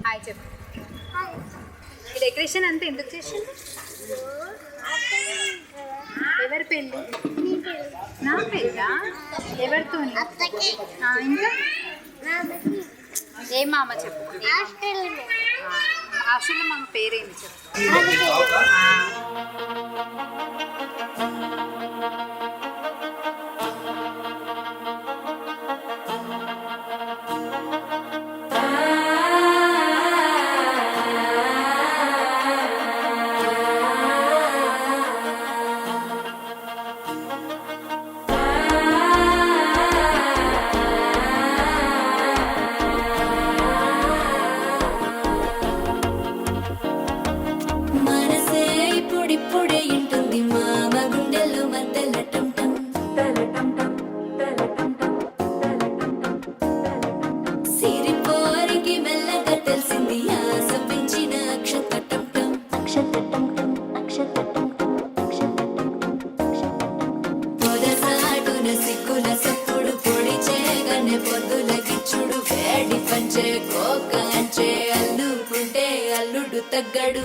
Hi చెప్పు. ఈ decoration అంతా ఎందుకు చేసింది? ఎవరి పెళ్ళి? నా పెళ్ళా? ఎవరితో? ఇంకా ఏ మామ చెప్పు. హాస్టల్లో మామ పేరేంటి చెప్పు. ఇప్పుడే ఇంటుంది మామ గుండెల్లో మధ్యలో టం సిరిపోరికి మెల్లగా తెలిసింది ఆశ పెంచిన అక్షతటం పొదసాటున సిక్కుల సప్పుడు పొడి చేయగానే పొద్దుల గిచ్చుడు వేడి పంచే కోక అంచే అల్లుకుంటే అల్లుడు తగ్గడు.